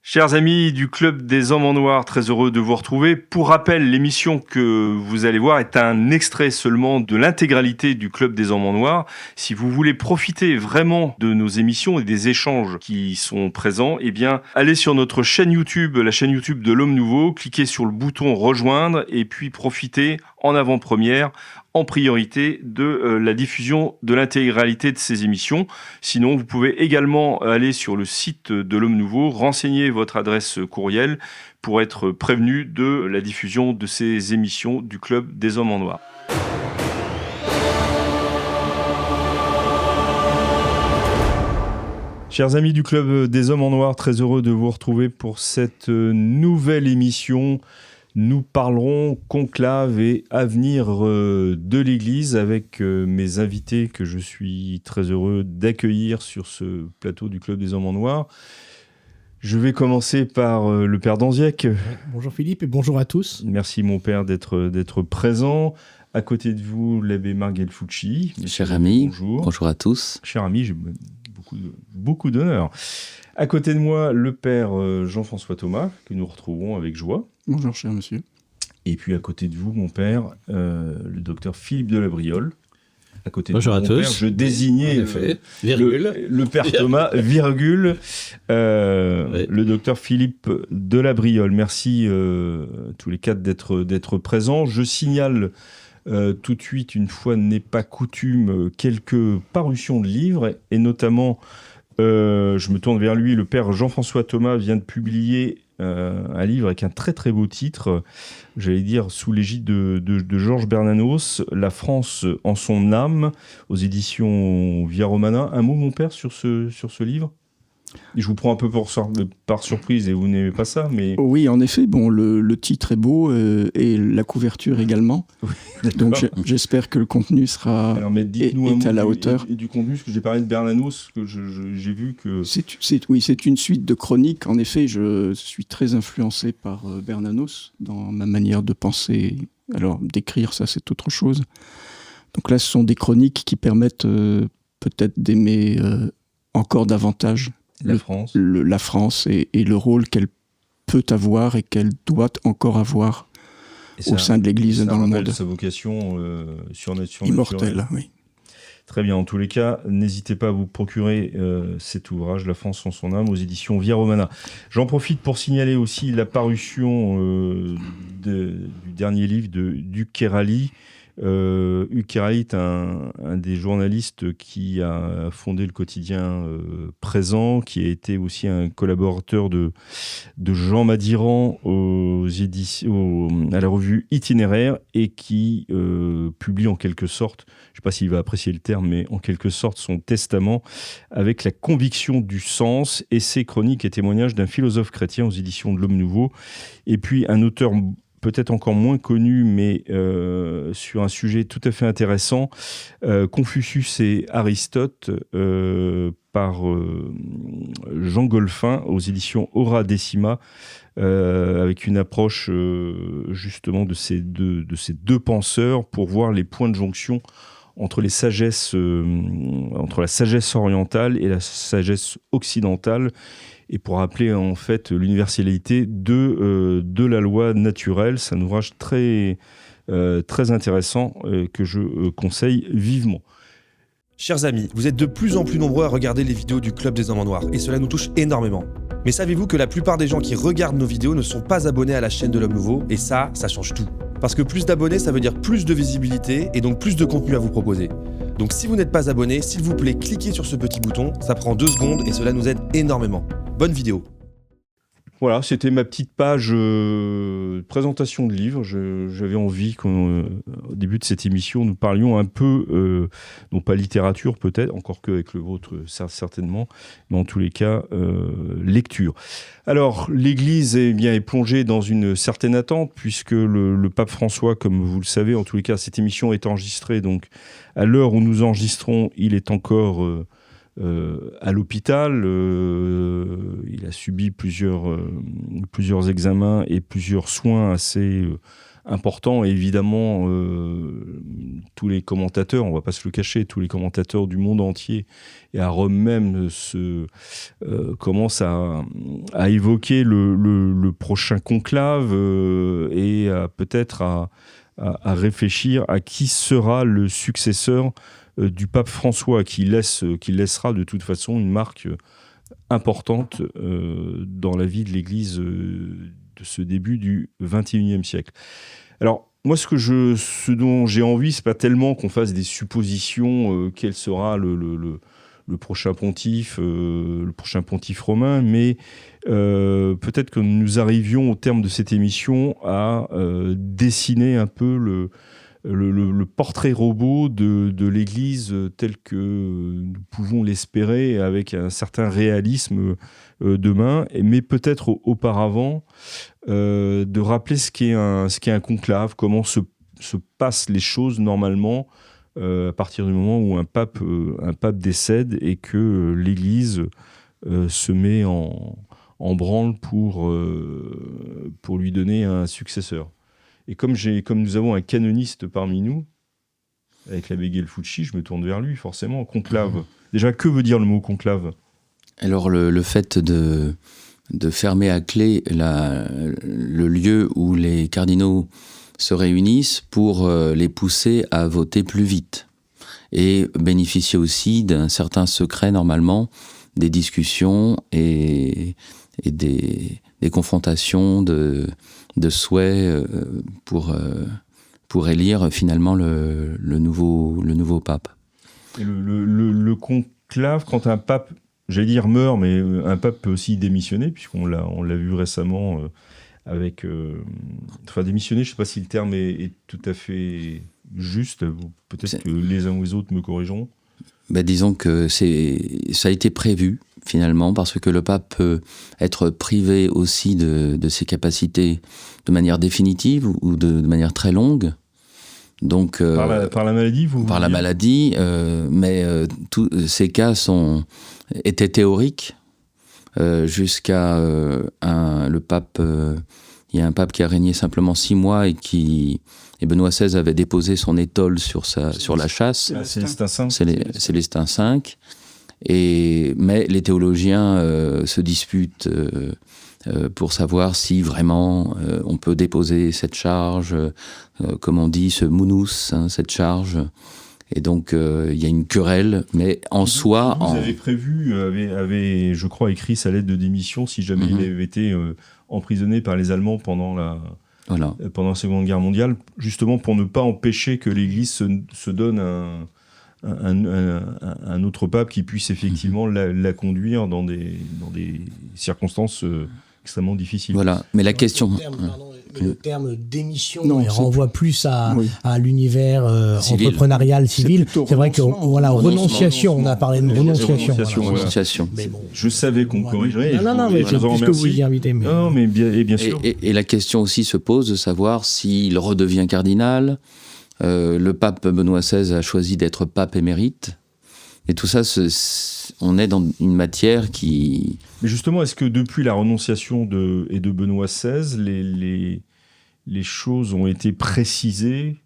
Chers amis du Club des Hommes en Noir, très heureux de vous retrouver. Pour rappel, l'émission que vous allez voir est un extrait seulement de l'intégralité du Club des Hommes en Noir. Si vous voulez profiter vraiment de nos émissions et des échanges qui sont présents, eh bien, allez sur notre chaîne YouTube, la chaîne YouTube de l'Homme Nouveau, cliquez sur le bouton rejoindre et puis profitez en avant-première, en priorité de la diffusion de l'intégralité de ces émissions. Sinon, vous pouvez également aller sur le site de l'Homme Nouveau, renseigner votre adresse courriel pour être prévenu de la diffusion de ces émissions du Club des Hommes en Noir. Chers amis du Club des Hommes en Noir, très heureux de vous retrouver pour cette nouvelle émission. Nous parlerons conclave et avenir de l'Église avec mes invités que je suis très heureux d'accueillir sur ce plateau du Club des Hommes en Noir. Je vais commencer par le Père Danziec. Bonjour Philippe et bonjour à tous. Merci mon Père d'être présent. À côté de vous, l'abbé Marc Gelfucci. Cher ami, bonjour à tous. Cher ami, j'ai beaucoup d'honneur. À côté de moi, le Père Jean-François Thomas, que nous retrouverons avec joie. Bonjour, cher monsieur. Et puis à côté de vous, mon Père, le docteur Philippe de la Briole. À côté bonjour de à mon tous. Père, je désignais le Père Thomas, virgule, oui. Le docteur Philippe de la Briole. Merci tous les quatre d'être présents. Je signale tout de suite, une fois n'est pas coutume, quelques parutions de livres, et notamment, je me tourne vers lui, le Père Jean-François Thomas vient de publier un livre avec un très très beau titre, j'allais dire sous l'égide de Georges Bernanos, La France en son âme, aux éditions Via Romana. Un mot, mon Père, sur ce livre ? Je vous prends un peu par surprise et vous n'aimez pas ça, mais... Oui, en effet, bon, le titre est beau et la couverture également. Oui, donc j'espère que le contenu sera est à la hauteur. Et du contenu, parce que j'ai parlé de Bernanos, que j'ai vu que... Oui, c'est une suite de chroniques. En effet, je suis très influencé par Bernanos dans ma manière de penser. Alors, d'écrire, ça, c'est autre chose. Donc là, ce sont des chroniques qui permettent peut-être d'aimer encore davantage la France et le rôle qu'elle peut avoir et qu'elle doit encore avoir au sein de l'Église dans le monde. Sa vocation immortelle, oui. Très bien. En tous les cas, n'hésitez pas à vous procurer cet ouvrage, La France en son âme, aux éditions Via Romana. J'en profite pour signaler aussi la parution du dernier livre de Hugues Kérali. Hugues Kérali est un des journalistes qui a fondé le quotidien Présent, qui a été aussi un collaborateur de Jean Madiran à la revue Itinéraire, et qui publie en quelque sorte, je ne sais pas s'il va apprécier le terme, mais en quelque sorte son testament avec la conviction du sens et ses chroniques et témoignages d'un philosophe chrétien aux éditions de l'Homme Nouveau. Et puis un auteur peut-être encore moins connu, mais sur un sujet tout à fait intéressant, Confucius et Aristote, par Jean Golphin, aux éditions Aura Decima, avec une approche justement de ces deux penseurs pour voir les points de jonction entre la sagesse orientale et la sagesse occidentale, et pour rappeler en fait l'universalité de la loi naturelle. C'est un ouvrage très intéressant que je conseille vivement. Chers amis, vous êtes de plus en plus nombreux à regarder les vidéos du Club des Hommes en Noir, et cela nous touche énormément. Mais savez-vous que la plupart des gens qui regardent nos vidéos ne sont pas abonnés à la chaîne de l'Homme Nouveau, et ça change tout. Parce que plus d'abonnés, ça veut dire plus de visibilité, et donc plus de contenu à vous proposer. Donc si vous n'êtes pas abonné, s'il vous plaît, cliquez sur ce petit bouton, ça prend 2 secondes et cela nous aide énormément. Bonne vidéo. Voilà, c'était ma petite page présentation de livre. J'avais envie qu'au début de cette émission, nous parlions un peu, non pas littérature peut-être, encore qu'avec le vôtre certainement, mais en tous les cas, lecture. Alors, l'Église est plongée dans une certaine attente, puisque le pape François, comme vous le savez, en tous les cas, cette émission est enregistrée, donc à l'heure où nous enregistrons, il est encore... à l'hôpital, il a subi plusieurs examens et plusieurs soins assez important. Et évidemment, tous les commentateurs, on ne va pas se le cacher, tous les commentateurs du monde entier et à Rome même commencent à évoquer le prochain conclave et peut-être à réfléchir à qui sera le successeur du pape François, qui laissera de toute façon une marque importante dans la vie de l'Église de ce début du XXIe siècle. Alors, moi, ce dont j'ai envie, c'est pas tellement qu'on fasse des suppositions quel sera le prochain pontife romain, mais peut-être que nous arrivions au terme de cette émission à dessiner un peu le portrait robot de l'Église tel que nous pouvons l'espérer avec un certain réalisme demain, mais peut-être auparavant de rappeler ce qu'est un conclave, comment se passent les choses normalement à partir du moment où un pape décède et que l'Église se met en branle pour lui donner un successeur. Et comme nous avons un canoniste parmi nous, avec l'abbé Gelfucci, je me tourne vers lui, forcément. Conclave. Déjà, que veut dire le mot conclave ? Alors, le fait de fermer à clé le lieu où les cardinaux se réunissent pour les pousser à voter plus vite et bénéficier aussi d'un certain secret, normalement, des discussions et des confrontations de souhaits pour élire finalement le nouveau pape. Et le conclave, quand un pape, j'allais dire meurt, mais un pape peut aussi démissionner, puisqu'on l'a vu récemment démissionner, je ne sais pas si le terme est tout à fait juste, peut-être que les uns ou les autres me corrigeront. Disons que ça a été prévu, finalement, parce que le pape peut être privé aussi de ses capacités de manière définitive ou de manière très longue. Donc, par la maladie, par la maladie, mais tous ces cas étaient théoriques jusqu'à le pape. Il y a un pape qui a régné simplement 6 mois et Benoît XVI avait déposé son étole sur la chasse. Célestin V. Mais les théologiens se disputent pour savoir si vraiment on peut déposer cette charge, comme on dit, ce munus, cette charge. Et donc, il y a une querelle, mais en soi... Vous avez prévu, avait, je crois, écrit sa lettre de démission si jamais il avait été emprisonné par les Allemands pendant la Seconde Guerre mondiale, justement pour ne pas empêcher que l'Église se donne un autre pape qui puisse effectivement la conduire dans des circonstances extrêmement difficiles. Voilà, mais la question... Le terme démission renvoie plus à l'univers entrepreneurial civil. C'est vrai que renonciation, on a parlé de renonciation. Mais bon, je savais qu'on corrigerait. Non, mais je vous vous y invitez. Non, mais bien sûr. Et la question aussi se pose de savoir s'il redevient cardinal. Le pape Benoît XVI a choisi d'être pape émérite. Et tout ça, on est dans une matière qui... Mais justement, est-ce que depuis la renonciation de Benoît XVI, les choses ont été précisées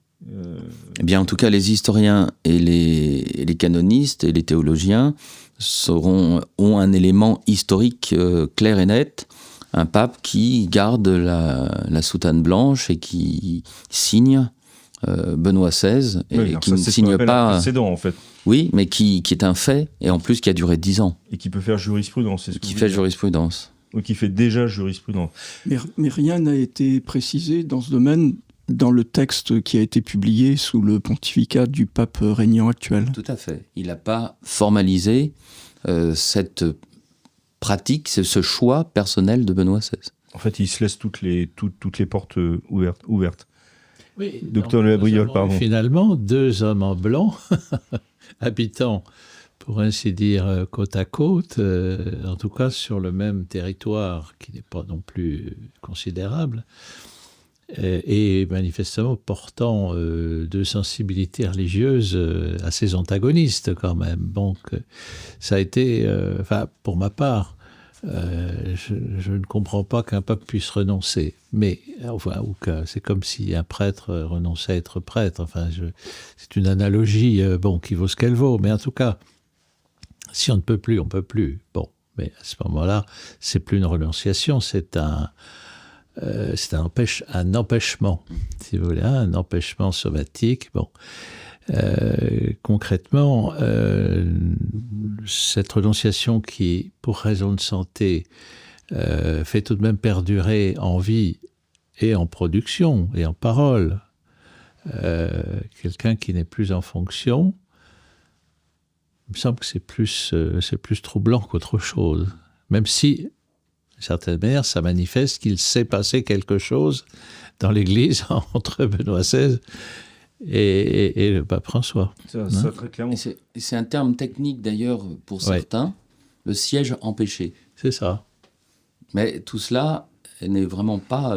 Eh bien, en tout cas, les historiens et les canonistes et les théologiens ont un élément historique clair et net. Un pape qui garde la soutane blanche et qui signe Benoît XVI et qui ne signe pas... un précédent, en fait. Oui, mais qui est un fait, et en plus qui a duré 10 ans. Et qui peut faire jurisprudence, c'est ce que qui fait jurisprudence. Ou qui fait déjà jurisprudence. Mais rien n'a été précisé dans ce domaine dans le texte qui a été publié sous le pontificat du pape régnant actuel. Tout à fait. Il n'a pas formalisé cette pratique, ce choix personnel de Benoît XVI. En fait, il se laisse toutes les portes ouvertes. Oui, Docteur Le Labriol, pardon. Finalement, 2 hommes en blanc, habitant, pour ainsi dire, côte à côte, en tout cas sur le même territoire qui n'est pas non plus considérable, et manifestement portant 2 sensibilités religieuses assez antagonistes quand même. Donc, ça a été, pour ma part, je ne comprends pas qu'un pape puisse renoncer. Mais, enfin, ou que c'est comme si un prêtre renonçait à être prêtre. Enfin, c'est une analogie qui vaut ce qu'elle vaut. Mais en tout cas, si on ne peut plus, on ne peut plus. Bon, mais à ce moment-là, c'est plus une renonciation, c'est un empêchement, si vous voulez, un empêchement somatique. Bon. Concrètement, cette renonciation qui, pour raison de santé, fait tout de même perdurer en vie et en production et en parole quelqu'un qui n'est plus en fonction, il me semble que c'est plus troublant qu'autre chose. Même si, d'une certaine manière, ça manifeste qu'il s'est passé quelque chose dans l'Église entre Benoît XVI et le pape François. Ça très clairement. C'est un terme technique d'ailleurs pour certains, le siège empêché. C'est ça. Mais tout cela n'est vraiment pas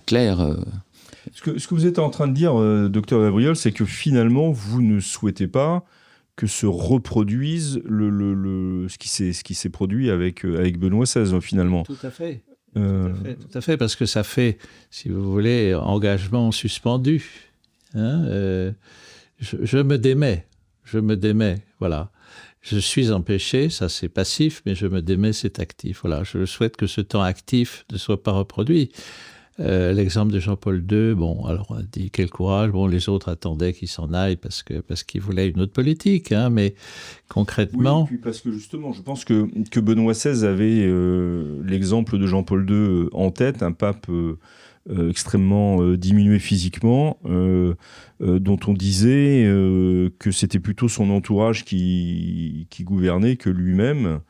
clair. Ce que vous êtes en train de dire, docteur Gabriel, c'est que finalement, vous ne souhaitez pas que se reproduise ce qui s'est produit avec Benoît XVI, finalement. Tout à fait. Tout à fait, parce que ça fait, si vous voulez, engagement suspendu. Je me démets, voilà. Je suis empêché, ça c'est passif, mais je me démets, c'est actif. Voilà, je souhaite que ce temps actif ne soit pas reproduit. L'exemple de Jean-Paul II, alors on a dit quel courage, les autres attendaient qu'il s'en aille parce qu'il voulait une autre politique, mais concrètement... Oui, puis parce que justement, je pense que Benoît XVI avait l'exemple de Jean-Paul II en tête, un pape extrêmement diminué physiquement, dont on disait que c'était plutôt son entourage qui gouvernait que lui-même.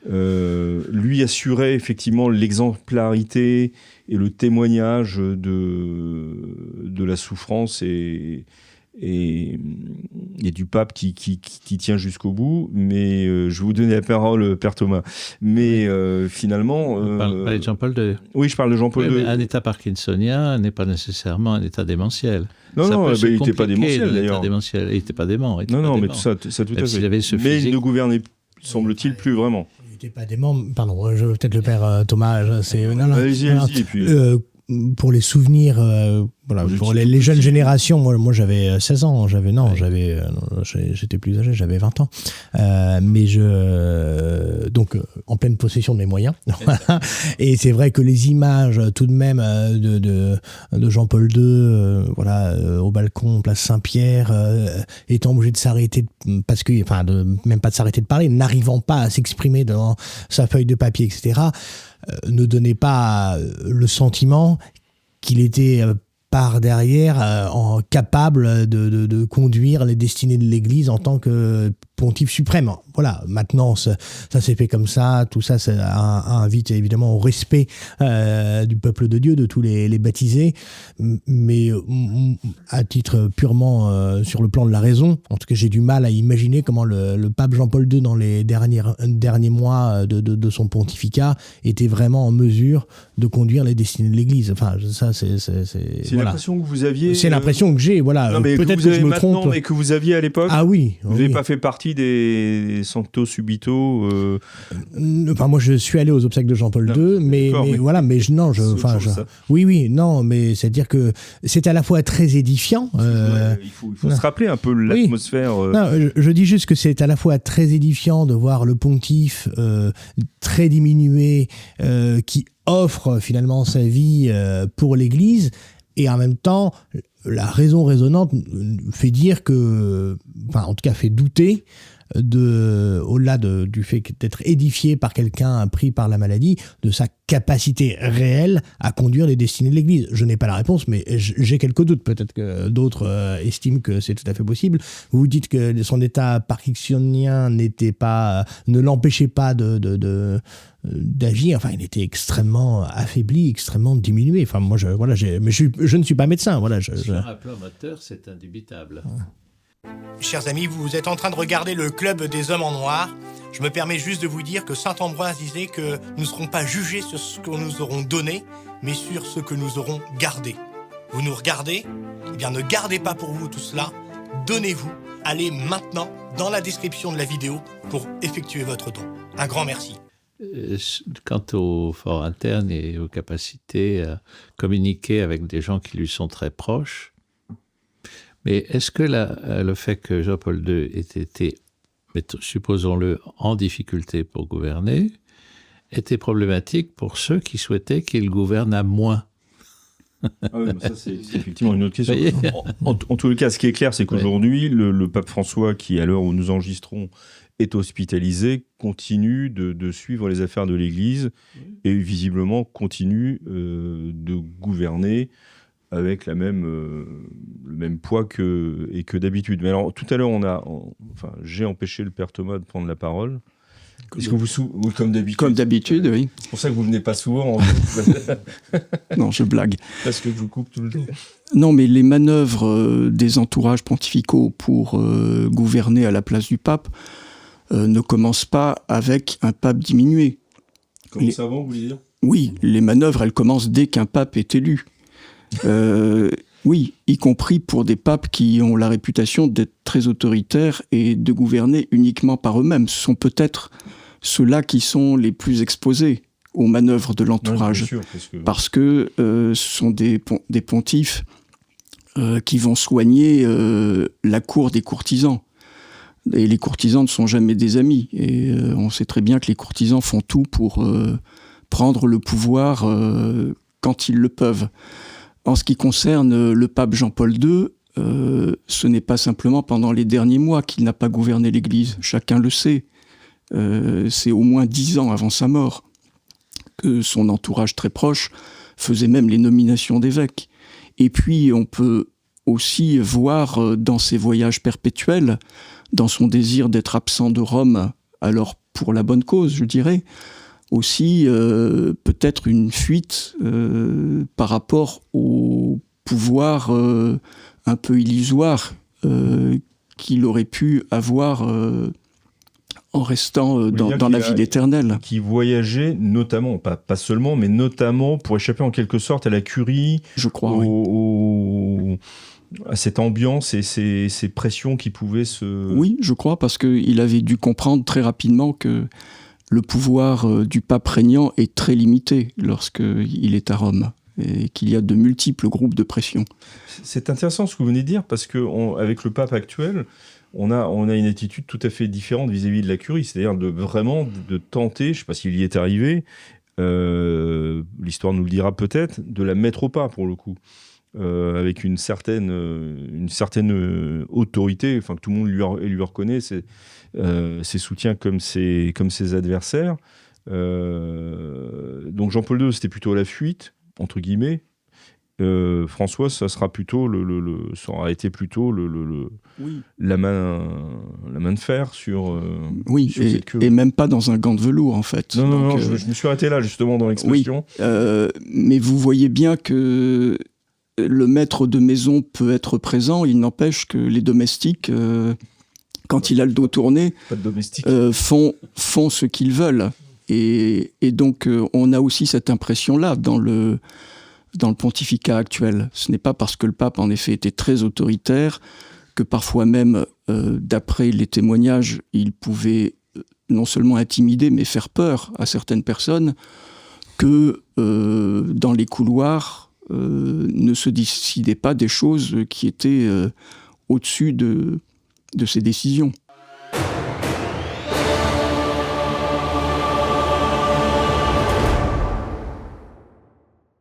Lui assurait effectivement l'exemplarité et le témoignage de la souffrance et du pape qui tient jusqu'au bout. Mais je vais vous donner la parole, Père Thomas. Mais finalement... Vous parlez de Jean-Paul II. Oui, je parle de Jean-Paul II. Un état parkinsonien n'est pas nécessairement un état démentiel. Non, il n'était pas démentiel, d'ailleurs. Il n'était pas dément. Non, mais ça tout à fait. Mais il ne gouvernait, semble-t-il, plus vraiment. Il n'était pas dément. Pardon, peut-être le Père Thomas. Allez-y, et puis... pour les souvenirs, pour les jeunes générations, moi j'avais 16 ans, j'étais plus âgé, j'avais 20 ans, mais donc en pleine possession de mes moyens. Et c'est vrai que les images tout de même de Jean-Paul II, au balcon, place Saint-Pierre, étant obligé de s'arrêter parce que, même pas de s'arrêter de parler, n'arrivant pas à s'exprimer devant sa feuille de papier, etc. Ne donnait pas le sentiment qu'il était par derrière capable de conduire les destinées de l'Église en tant que pontife suprême. Voilà, maintenant ça s'est fait comme ça, tout ça invite évidemment au respect du peuple de Dieu, de tous les baptisés, mais à titre purement sur le plan de la raison, en tout cas j'ai du mal à imaginer comment le pape Jean-Paul II dans les derniers mois de son pontificat était vraiment en mesure de conduire les destinées de l'Église. Enfin, ça c'est l'impression que vous aviez... C'est l'impression que j'ai, voilà. Non, mais peut-être que je me trompe. Mais que vous aviez à l'époque. Ah oui. Vous n'avez pas fait partie des Sancto Subito moi je suis allé aux obsèques de Jean-Paul II, mais mais c'est-à-dire que c'est à la fois très édifiant. Il faut se rappeler un peu l'atmosphère. Je dis juste que c'est à la fois très édifiant de voir le pontife très diminué qui offre finalement sa vie pour l'Église, et en même temps la raison résonante fait dire en tout cas fait douter au-delà du fait d'être édifié par quelqu'un pris par la maladie, de sa capacité réelle à conduire les destinées de l'Église. Je n'ai pas la réponse, mais j'ai quelques doutes. Peut-être que d'autres estiment que c'est tout à fait possible. Vous dites que son état parkinsonien ne l'empêchait pas d'agir. Enfin, il était extrêmement affaibli, extrêmement diminué. Enfin, moi, je ne suis pas médecin. Sur un plan moteur, c'est indubitable. Chers amis, vous êtes en train de regarder le Club des Hommes en Noir. Je me permets juste de vous dire que saint Ambroise disait que nous ne serons pas jugés sur ce que nous aurons donné, mais sur ce que nous aurons gardé. Vous nous regardez ? Eh bien, ne gardez pas pour vous tout cela. Donnez-vous. Allez maintenant dans la description de la vidéo pour effectuer votre don. Un grand merci. quant au fort interne et aux capacités à communiquer avec des gens qui lui sont très proches. Mais est-ce que le fait que Jean-Paul II ait été, supposons-le, en difficulté pour gouverner, était problématique pour ceux qui souhaitaient qu'il gouverne à moins? Ah oui, ça c'est effectivement une autre question. En tout cas, ce qui est clair, c'est qu'aujourd'hui, le pape François, qui à l'heure où nous enregistrons est hospitalisé, continue de suivre les affaires de l'Église et visiblement continue de gouverner avec le même poids que d'habitude. Mais alors, tout à l'heure, j'ai empêché le père Thomas de prendre la parole. Est-ce que oui, comme d'habitude. Comme d'habitude, oui. C'est pour ça que vous venez pas souvent. Non, je blague. Parce que je vous coupe tout le temps. Non, mais les manœuvres des entourages pontificaux pour gouverner à la place du pape ne commencent pas avec un pape diminué. Comme ça avant, vous voulez dire ? Oui, les manœuvres, elles commencent dès qu'un pape est élu. Oui, y compris pour des papes qui ont la réputation d'être très autoritaires et de gouverner uniquement par eux-mêmes. Ce sont peut-être ceux-là qui sont les plus exposés aux manœuvres de l'entourage. Ouais, bien sûr, parce que ce sont des pontifes qui vont soigner la cour des courtisans. Et les courtisans ne sont jamais des amis. Et on sait très bien que les courtisans font tout pour prendre le pouvoir quand ils le peuvent. En ce qui concerne le pape Jean-Paul II, ce n'est pas simplement pendant les derniers mois qu'il n'a pas gouverné l'Église. Chacun le sait. C'est au moins 10 ans avant sa mort que son entourage très proche faisait même les nominations d'évêques. Et puis, on peut aussi voir dans ses voyages perpétuels, dans son désir d'être absent de Rome, alors pour la bonne cause, je dirais, aussi peut-être une fuite par rapport au pouvoir un peu illusoire qu'il aurait pu avoir en restant dans la ville éternelle. Qui voyageait notamment, pas seulement, mais notamment pour échapper en quelque sorte à la curie, je crois, à cette ambiance et ces pressions qui pouvaient se... Oui, je crois, parce qu'il avait dû comprendre très rapidement que le pouvoir du pape régnant est très limité lorsqu'il est à Rome et qu'il y a de multiples groupes de pression. C'est intéressant ce que vous venez de dire, parce qu'avec le pape actuel, on a une attitude tout à fait différente vis-à-vis de la curie, c'est-à-dire de tenter, je ne sais pas s'il y est arrivé, l'histoire nous le dira peut-être, de la mettre au pas pour le coup. Avec une certaine autorité, enfin que tout le monde lui reconnaît, ses soutiens comme ses adversaires. Donc Jean-Paul II, c'était plutôt la fuite, entre guillemets. François, ça sera plutôt ça aura été plutôt oui. la main de fer sur. Oui, sur cette queue. Et même pas dans un gant de velours en fait. Non, je me suis arrêté là justement dans l'expression. Oui, mais vous voyez bien que le maître de maison peut être présent, il n'empêche que les domestiques, quand il a le dos tourné, font ce qu'ils veulent. Et donc, on a aussi cette impression-là dans le pontificat actuel. Ce n'est pas parce que le pape, en effet, était très autoritaire que parfois même, d'après les témoignages, il pouvait non seulement intimider, mais faire peur à certaines personnes, que dans les couloirs, ne se décidaient pas des choses qui étaient au-dessus de ses décisions.